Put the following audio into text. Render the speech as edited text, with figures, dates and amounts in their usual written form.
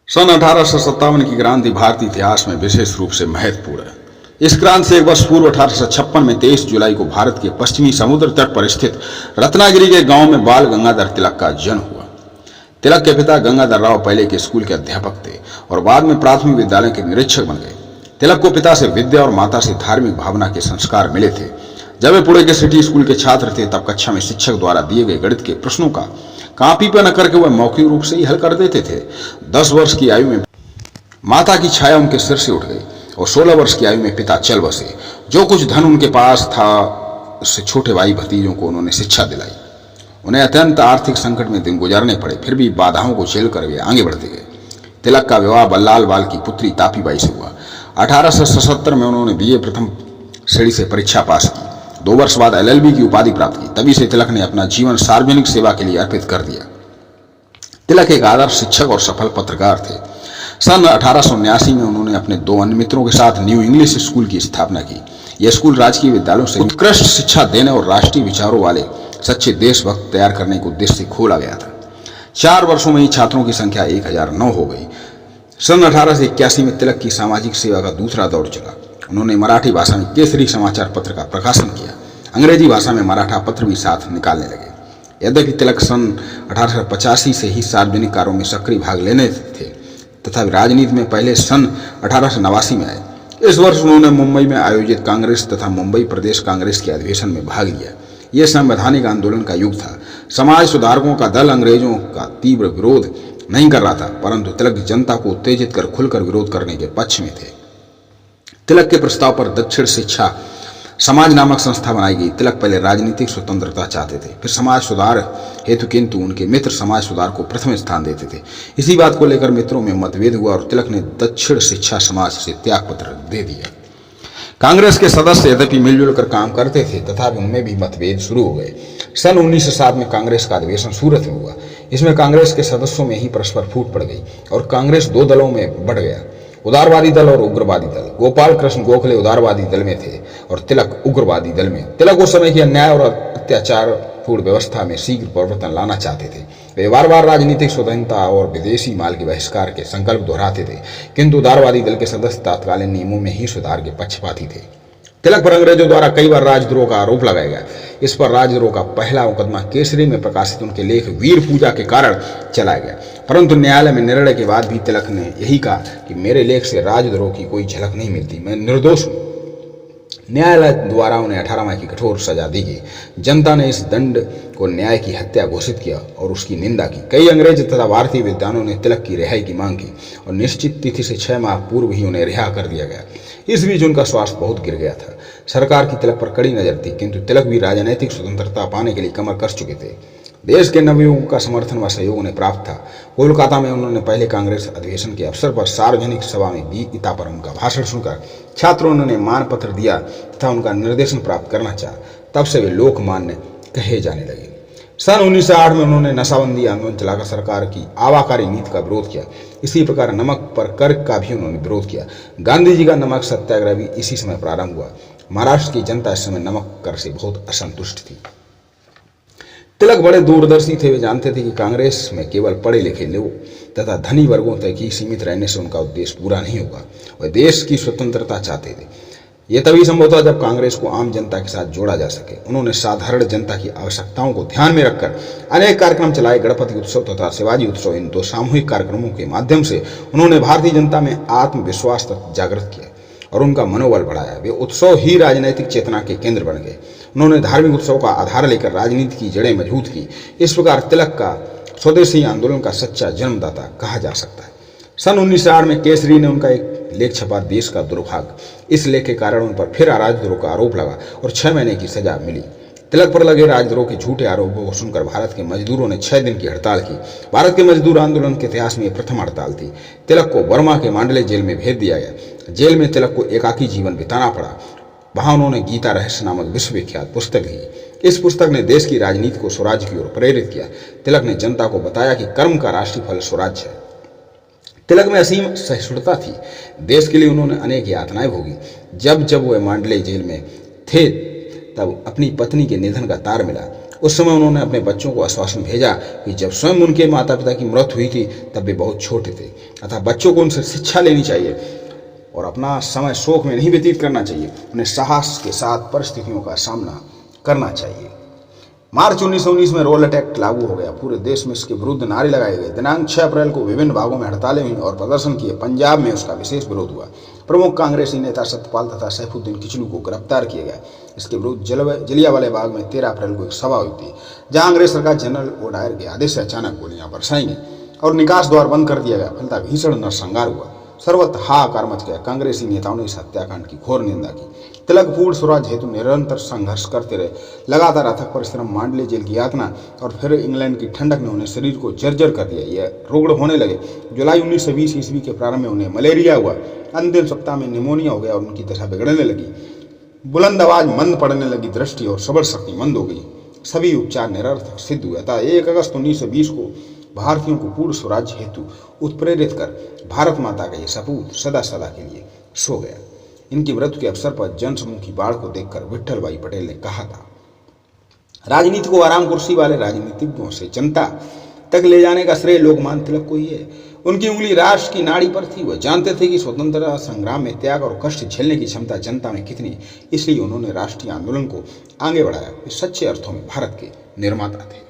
सन 1857 की क्रांति भारतीय इतिहास में विशेष रूप से महत्वपूर्ण है। इस क्रांति से एक वर्ष पूर्व 1856 में 23 जुलाई को भारत के पश्चिमी समुद्र तट पर स्थित रत्नागिरी के गांव में बाल गंगाधर तिलक का जन्म हुआ। तिलक के पिता गंगाधर राव पहले के स्कूल के अध्यापक थे और बाद में प्राथमिक विद्यालय के निरीक्षक बन गए। तिलक को पिता से विद्या और माता से धार्मिक भावना के संस्कार मिले थे। जब वे पुणे के सिटी स्कूल के छात्र थे तब कक्षा में शिक्षक द्वारा दिए गए गणित के प्रश्नों का कॉपी पर न करके वह मौखिक रूप से ही हल कर देते थे। 10 वर्ष की आयु में माता की छाया उनके सिर से उठ गई और 16 वर्ष की आयु में पिता चल बसे। जो कुछ धन उनके पास था उससे छोटे भाई भतीजों को उन्होंने शिक्षा दिलाई। उन्हें अत्यंत आर्थिक संकट में दिन गुजारने पड़े, फिर भी बाधाओं को झेल कर वे आगे बढ़ते गए। तिलक का विवाह बल्लाल बाल की पुत्री तापीबाई से हुआ। 1877 में उन्होंने बीए प्रथम श्रेणी से परीक्षा पास की। 2 वर्ष बाद LLB की उपाधि प्राप्त की। तभी से तिलक ने अपना जीवन सार्वजनिक सेवा के लिए अर्पित कर दिया। तिलक एक आदर्श शिक्षक और सफल पत्रकार थे। सन 1879 में उन्होंने अपने 2 अन्य मित्रों के साथ न्यू इंग्लिश स्कूल की स्थापना की। यह स्कूल राजकीय विद्यालयों से उत्कृष्ट शिक्षा देने और राष्ट्रीय विचारों वाले सच्चे देशभक्त तैयार करने के उद्देश्य से खोला गया था। 4 वर्षों में ही छात्रों की संख्या 1009 हो गई। सन 1881 में तिलक की सामाजिक सेवा का दूसरा दौर चला। उन्होंने मराठी भाषा में केसरी समाचार पत्र का प्रकाशन किया। अंग्रेजी भाषा में मराठा पत्र भी साथ निकालने लगे। यद्यपि तिलक सन 1885 से ही सार्वजनिक कार्यों में सक्रिय भाग लेने थे तथा राजनीति में पहले सन 1889 में आए। इस वर्ष उन्होंने मुंबई में आयोजित कांग्रेस तथा मुंबई प्रदेश कांग्रेस के अधिवेशन में भाग लिया। यह संवैधानिक आंदोलन का युग था। समाज सुधारकों का दल अंग्रेजों का तीव्र विरोध नहीं कर रहा था, परंतु तिलक जनता को उत्तेजित कर खुलकर विरोध करने के पक्ष में थे। तिलक के प्रस्ताव पर दक्षिण शिक्षा समाज नामक संस्था बनाई गई। तिलक पहले राजनीतिक स्वतंत्रता चाहते थे, फिर समाज सुधार हेतु, किंतु उनके मित्र समाज सुधार को प्रथम स्थान देते थे। इसी बात को लेकर मित्रों में मतभेद हुआ और तिलक ने दक्षिण शिक्षा समाज से त्याग पत्र दे दिया। कांग्रेस के सदस्य यद्यपि मिलजुल कर काम करते थे तथापि उनमें भी मतभेद शुरू हो गए। सन 1907 में कांग्रेस का अधिवेशन सूरत में हुआ। इसमें कांग्रेस के सदस्यों में ही परस्पर फूट पड़ गई और कांग्रेस 2 दलों में बढ़ गया, उदारवादी दल और उग्रवादी दल। गोपाल कृष्ण गोखले उदारवादी दल में थे और तिलक उग्रवादी दल में। तिलक उस समय की अन्याय और अत्याचार पूर्ण व्यवस्था में शीघ्र परिवर्तन लाना चाहते थे। वे बार बार राजनीतिक स्वतंत्रता और विदेशी माल के बहिष्कार के संकल्प दोहराते थे, किंतु उदारवादी दल के सदस्य तत्कालीन नियमों में ही सुधार के पक्षपाती थे। तिलक पर अंग्रेजों द्वारा कई बार राजद्रोह का आरोप लगाया गया। इस पर राजद्रोह का पहला मुकदमा केसरी में प्रकाशित उनके लेख वीर पूजा के कारण चलाया गया, परंतु न्यायालय में निर्णय के बाद भी तिलक ने यही कहा कि मेरे लेख से राजद्रोह की कोई झलक नहीं मिलती, मैं निर्दोष हूं। न्यायालय द्वारा उन्हें 18 माह की कठोर सजा दी गई। जनता ने इस दंड को न्याय की हत्या घोषित किया और उसकी निंदा की। कई अंग्रेज तथा भारतीय विद्वानों ने तिलक की रिहाई की मांग की और निश्चित तिथि से 6 माह पूर्व ही उन्हें रिहा कर दिया गया। इस बीच उनका स्वास्थ्य बहुत गिर गया था। सरकार की तिलक पर कड़ी नजर थी, किंतु तिलक भी राजनीतिक स्वतंत्रता पाने के लिए कमर कस चुके थे। देश के नवयुवकों का समर्थन व सहयोग उन्हें प्राप्त था। कोलकाता में उन्होंने पहले कांग्रेस अधिवेशन के अवसर पर सार्वजनिक सभा में गीता पर उनका भाषण सुनकर छात्रों ने उन्हें मान पत्र दिया तथा उनका निर्देशन प्राप्त करना चाहा। तब से वे लोकमान्य कहे जाने लगे। सन 1908 में उन्होंने नशाबंदी आंदोलन चलाकर सरकार की आवाकारी नीति का विरोध किया। इसी प्रकार नमक पर कर का भी उन्होंने विरोध किया। गांधी जी का नमक सत्याग्रह भी इसी समय प्रारंभ हुआ। महाराष्ट्र की जनता इस समय नमक कर से बहुत असंतुष्ट थी। तिलक बड़े दूरदर्शी थे। वे जानते थे कि कांग्रेस में केवल पढ़े लिखे लोग तथा धनी वर्गों तक ही सीमित रहने से उनका उद्देश्य पूरा नहीं होगा। वे देश की स्वतंत्रता चाहते थे। यह तभी संभव था जब कांग्रेस को आम जनता के साथ जोड़ा जा सके। उन्होंने साधारण जनता की आवश्यकताओं को ध्यान में रखकर अनेक कार्यक्रम चलाए। गणपति उत्सव तथा शिवाजी उत्सव, इन 2 सामूहिक कार्यक्रमों के माध्यम से उन्होंने भारतीय जनता में आत्मविश्वास जागृत किया और उनका मनोबल बढ़ाया। वे उत्सव ही राजनीतिक चेतना के केंद्र बन गए। उन्होंने धार्मिक उत्सव का आधार लेकर राजनीति की जड़ें मजबूत की। इस प्रकार तिलक का स्वदेशी आंदोलन का सच्चा जन्मदाता कहा जा सकता है। सन 1908 में केसरी ने उनका एक लेख छपा, देश का दुर्भाग्य। इस लेख के कारण उन पर फिर राजद्रोह का आरोप लगा और 6 महीने की सजा मिली। तिलक पर लगे राजद्रोह के झूठे आरोपों को सुनकर भारत के मजदूरों ने 6 दिन की हड़ताल की। भारत के मजदूर आंदोलन के इतिहास में यह प्रथम हड़ताल थी। तिलक को बर्मा के मांडले जेल में भेज दिया गया। जेल में तिलक को एकाकी जीवन बिताना पड़ा। वहां उन्होंने गीता रहस्य नामक विश्वविख्यात पुस्तक लिखी। इस पुस्तक ने देश की राजनीति को स्वराज्य की ओर प्रेरित किया। तिलक ने जनता को बताया कि कर्म का राष्ट्रीय फल स्वराज्य है। तिलक में असीम सहिष्णुता थी। देश के लिए उन्होंने अनेक यातनाएं भोगी। जब जब वह मांडले जेल में थे तब अपनी पत्नी के निधन का तार मिला उस समय उन्होंने अपने बच्चों को आश्वासन भेजा कि जब स्वयं उनके माता पिता की मृत्यु हुई थी तब वे बहुत छोटे थे, अतः बच्चों को उनसे शिक्षा लेनी चाहिए और अपना समय शोक में नहीं व्यतीत करना चाहिए। उन्हें साहस के साथ परिस्थितियों का सामना करना चाहिए। मार्च 1919 में रोल एक्ट लागू हो गया। पूरे देश में इसके विरुद्ध नारे लगाए गए। दिनांक 6 अप्रैल को विभिन्न भागों में हड़तालें हुई और प्रदर्शन किए। पंजाब में उसका विशेष विरोध हुआ। प्रमुख कांग्रेसी नेता सत्यपाल तथा सैफुद्दीन किचलू को गिरफ्तार किया गया। इसके विरुद्ध जलियांवाला बाग में 13 अप्रैल को एक सभा हुई थी, जहां अंग्रेज सरकार जनरल ओडायर के आदेश से अचानक गोलियां बरसाई गई और निकास द्वार बंद कर दिया गया। फलता भीषण नरसंहार हुआ। सर्वत्र हाहाकार मच गया। कांग्रेसी नेताओं ने इस हत्याकांड की घोर निंदा की। तिलक पूर्ण स्वराज हेतु निरंतर संघर्ष करते रहे। लगातार अथक परिश्रम, मांडले जेल की यातना और फिर इंग्लैंड की ठंडक ने उन्हें शरीर को जर्जर कर दिया। यह रुग्ण होने लगे। जुलाई 1920 ईस्वी के प्रारंभ में उन्हें मलेरिया हुआ। अंतिम सप्ताह में निमोनिया हो गया और उनकी दशा बिगड़ने लगी। बुलंद आवाज मंद पड़ने लगी, दृष्टि और सबर शक्ति मंद हो गई। सभी उपचार निरर्थक सिद्ध हुए। था 1 अगस्त 1920 को भारतीयों को पूर्ण स्वराज्य हेतु उत्प्रेरित कर भारत माता का यह सपूत सदा सदा के लिए सो गया। इनकी मृत्यु के अवसर पर जनसमूह की बाढ़ को देखकर विट्ठल भाई पटेल ने कहा था, राजनीति को आराम कुर्सी वाले राजनीतिज्ञों से जनता तक ले जाने का श्रेय लोकमान्य तिलक को ही है। उनकी उंगली राष्ट्र की नाड़ी पर थी। वह जानते थे कि स्वतंत्रता संग्राम में त्याग और कष्ट झेलने की क्षमता जनता में कितनी है। इसलिए उन्होंने राष्ट्रीय आंदोलन को आगे बढ़ाया। वे सच्चे अर्थों में भारत के निर्माता थे।